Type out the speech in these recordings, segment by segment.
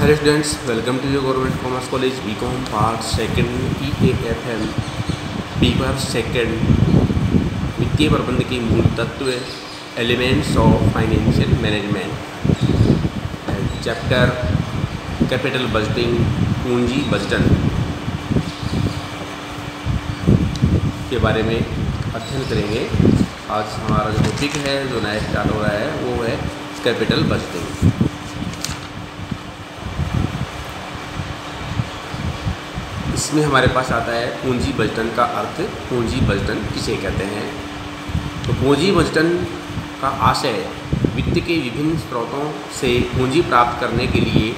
Hello students, welcome to your government commerce college BCom part second EAFM paper second वित्तीय प्रबंध के मूल तत्व elements of financial management chapter capital budgeting पूंजी बजटन के बारे में अध्ययन करेंगे। आज हमारा जो टॉपिक है जो नया स्टार्ट हो रहा है वो है कैपिटल बजटिंग। इसमें हमारे पास आता है पूंजी बजटन का अर्थ। पूंजी बजटन किसे कहते हैं? तो पूंजी बजटन का आशय वित्त के विभिन्न स्रोतों से पूंजी प्राप्त करने के लिए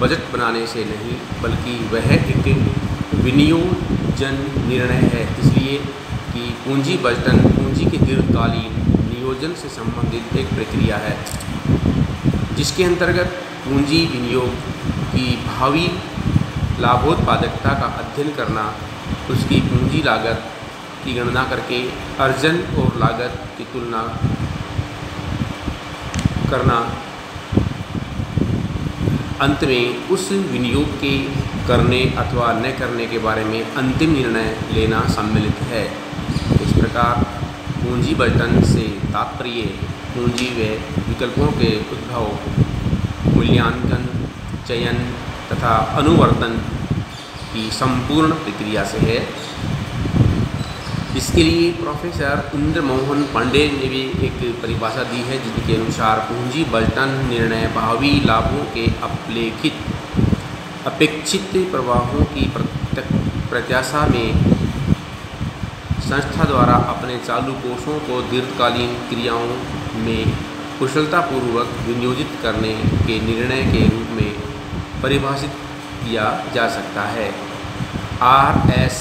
बजट बनाने से नहीं बल्कि वह एक विनियोजन निर्णय है। इसलिए कि पूंजी बजटन पूंजी के दीर्घकालीन नियोजन से संबंधित एक प्रक्रिया है जिसके अंतर्गत पूंजी विनियोग की भावी लाभोत्पादकता का अध्ययन करना, उसकी पूंजी लागत की गणना करके अर्जन और लागत की तुलना करना, अंत में उस विनियोग के करने अथवा न करने के बारे में अंतिम निर्णय लेना सम्मिलित है। इस प्रकार पूंजी बजटन से तात्पर्य पूंजी व विकल्पों के उद्भव, मूल्यांकन, चयन तथा अनुवर्तन की संपूर्ण प्रक्रिया से है। इसके लिए प्रोफेसर इंद्र मोहन पांडे ने भी एक परिभाषा दी है जिनके अनुसार पूंजी बजटन निर्णय भावी लाभों के अपेक्षित प्रवाहों की प्रत्याशा में संस्था द्वारा अपने चालू कोषों को दीर्घकालीन क्रियाओं में कुशलतापूर्वक विनियोजित करने के निर्णय के रूप में परिभाषित किया जा सकता है। R.S.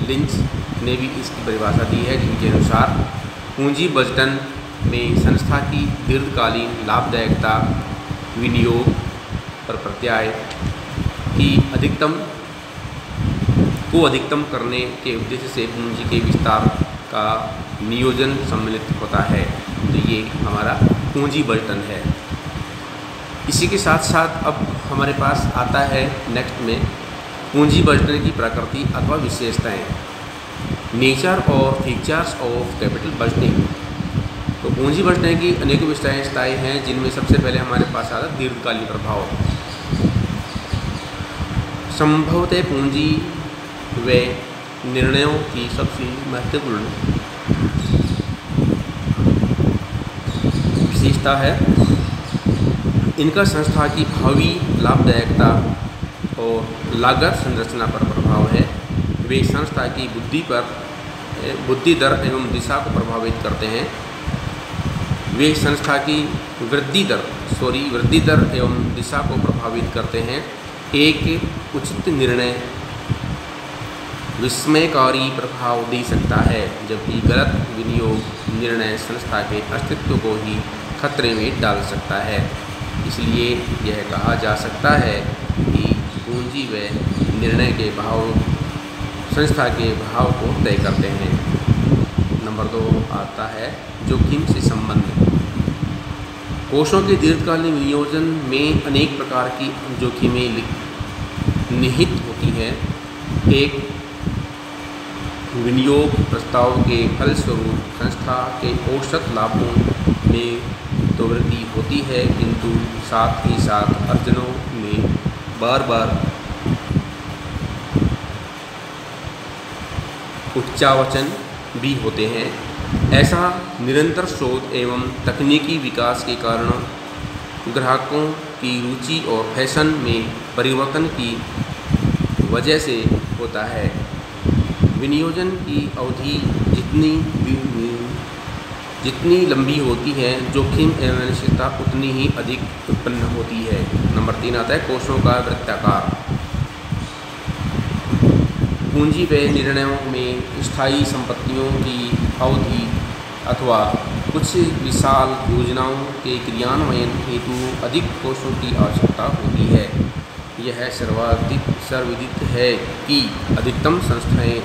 लिंच ने भी इसकी परिभाषा दी है जिनके अनुसार पूंजी बजटन में संस्था की दीर्घकालीन लाभदायकता विनियोग पर प्रत्याय की अधिकतम करने के उद्देश्य से पूंजी के विस्तार का नियोजन सम्मिलित होता है। तो ये हमारा पूंजी बजटन है। इसी के साथ साथ अब हमारे पास आता है नेक्स्ट में पूंजी बजटन की प्रकृति अथवा विशेषताएं, नेचर और फीचर्स ऑफ कैपिटल बजटिंग। तो पूंजी बजटन की अनेकों विशेषताएं हैं जिनमें सबसे पहले हमारे पास आता है दीर्घकालीन प्रभाव। संभवतः पूंजी व निर्णयों की सबसे महत्वपूर्ण विशेषता है इनका संस्था की भावी लाभदायकता और लागत संरचना पर प्रभाव है। वे संस्था की बुद्धि दर एवं दिशा को प्रभावित करते हैं। वे संस्था की वृद्धि दर एवं दिशा को प्रभावित करते हैं। एक उचित निर्णय विस्मयकारी प्रभाव दे सकता है, जबकि गलत विनियोग निर्णय संस्था के अस्तित्व को ही खतरे में डाल सकता है। इसलिए यह कहा जा सकता है कि पूंजी व निर्णय के भाव संस्था के भाव को तय करते हैं। नंबर 2 आता है जोखिम से संबंध। कोषों के दीर्घकालीन विनियोजन में अनेक प्रकार की जोखिमें निहित होती हैं। एक, विनियोग प्रस्ताव के फलस्वरूप संस्था के औसत लाभों में तो वृद्धि होती है, किंतु साथ ही साथ अर्जनों में बार बार उच्चावचन भी होते हैं। ऐसा निरंतर शोध एवं तकनीकी विकास के कारण ग्राहकों की रुचि और फैशन में परिवर्तन की वजह से होता है। विनियोजन की अवधि जितनी लंबी होती है, जोखिम एवं अनिश्चितता उतनी ही अधिक उत्पन्न होती है। नंबर 3 आता है कोषों का वृत्ताकार। पूंजी व निर्णयों में स्थायी संपत्तियों की अवधि अथवा कुछ विशाल योजनाओं के क्रियान्वयन हेतु अधिक कोषों की आवश्यकता होती है। यह सर्वविदित है कि अधिकतम संस्थाएं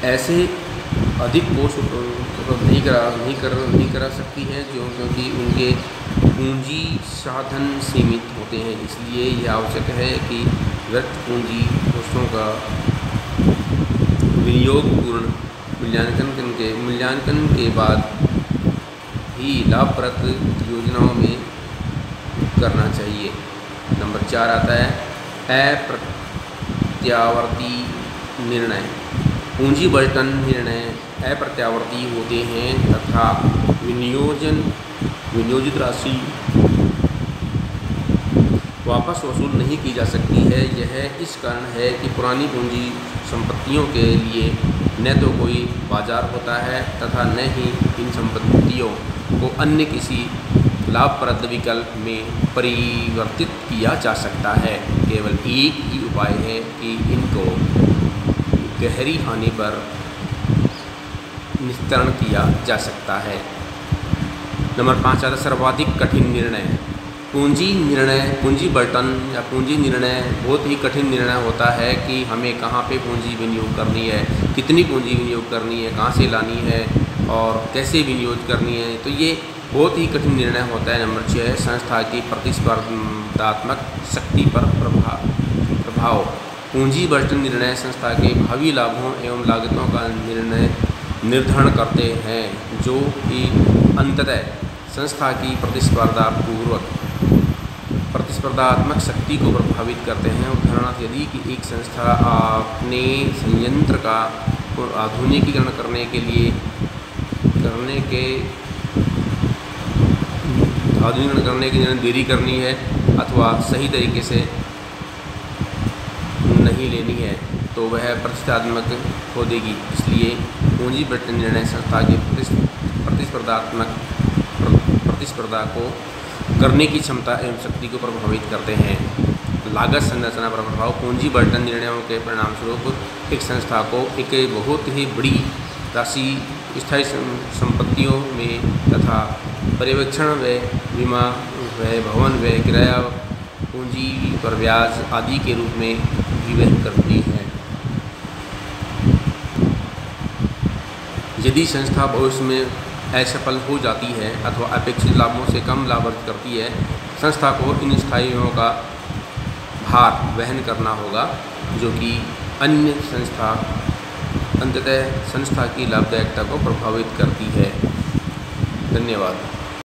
ऐसे अधिक कोष उपलब्ध नहीं करा सकती है, क्योंकि उनके पूंजी साधन सीमित होते हैं। इसलिए यह आवश्यक है कि व्यर्थ पूंजी कोषों का विनियोगपूर्ण मूल्यांकन के बाद ही लाभप्रद योजनाओं में करना चाहिए। नंबर 4 आता है अप्रत्यावर्ती निर्णय। पूंजी बजटन निर्णय अप्रत्यावर्ती होते हैं तथा विनियोजित राशि वापस वसूल नहीं की जा सकती है। यह इस कारण है कि पुरानी पूंजी संपत्तियों के लिए न तो कोई बाजार होता है तथा न ही इन संपत्तियों को अन्य किसी लाभप्रद विकल्प में परिवर्तित किया जा सकता है। केवल एक ही उपाय है कि इनको गहरी हानि पर निस्तारण किया जा सकता है। नंबर 5 आता है सर्वाधिक कठिन निर्णय। पूंजी बटन या पूंजी निर्णय बहुत ही कठिन निर्णय होता है कि हमें कहाँ पे पूंजी विनियोग करनी है, कितनी पूंजी विनियोग करनी है, कहाँ से लानी है और कैसे विनियोग करनी है। तो ये बहुत ही कठिन निर्णय होता है। नंबर 6 है संस्था की प्रतिस्पर्धात्मक शक्ति पर प्रभाव। पूंजी बजट निर्णय संस्था के भावी लाभों एवं लागतों का निर्धारण करते हैं, जो कि अंततः संस्था की प्रतिस्पर्धात्मक शक्ति को प्रभावित करते हैं। उदाहरणार्थ, यदि कि एक संस्था अपने संयंत्र का आधुनिकीकरण करने के देरी करनी है अथवा सही तरीके से नहीं लेनी है, तो वह प्रतिस्पर्धात्मक खो देगी। इसलिए पूंजी बजट निर्णय संस्था की प्रतिस्पर्धा को करने की क्षमता एवं शक्ति को प्रभावित करते हैं। लागत संरचना पर प्रभाव। पूंजी बजट निर्णयों के परिणामस्वरूप एक संस्था को एक बहुत ही बड़ी राशि स्थायी संपत्तियों में तथा पर्यवेक्षण व्यय, बीमा व्यय, भवन व्यय, किराया, पूंजी पर ब्याज आदि के रूप में भी व्यय करती है। यदि संस्था भविष्य में असफल हो जाती है अथवा अपेक्षित लाभों से कम लाभ अर्जित करती है, संस्था को इन स्थायियों का भार वहन करना होगा, जो कि अंततः संस्था की लाभदायकता को प्रभावित करती है। धन्यवाद।